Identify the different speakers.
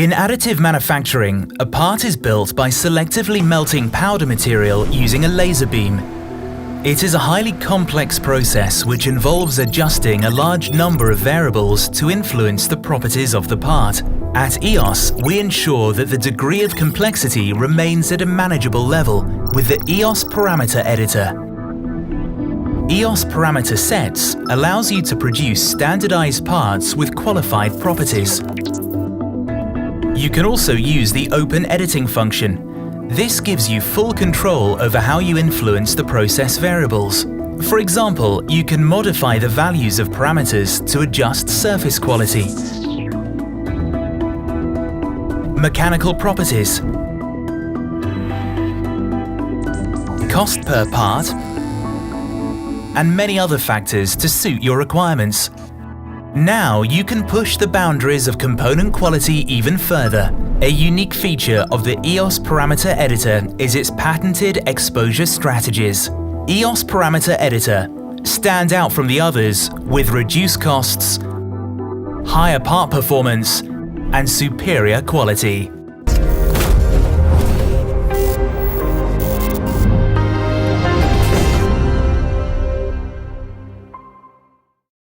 Speaker 1: In additive manufacturing, a part is built by selectively melting powder material using a laser beam. It is a highly complex process which involves adjusting a large number of variables to influence the properties of the part. At EOS, we ensure that the degree of complexity remains at a manageable level with the EOS Parameter Editor. EOS Parameter Sets allows you to produce standardized parts with qualified properties. You can also use the Open Editing function. This gives you full control over how you influence the process variables. For example, you can modify the values of parameters to adjust surface quality, mechanical properties, cost per part, and many other factors to suit your requirements. Now you can push the boundaries of component quality even further. A unique feature of the EOS Parameter Editor is its patented exposure strategies. EOS Parameter Editor stands out from the others with reduced costs, higher part performance, and superior quality.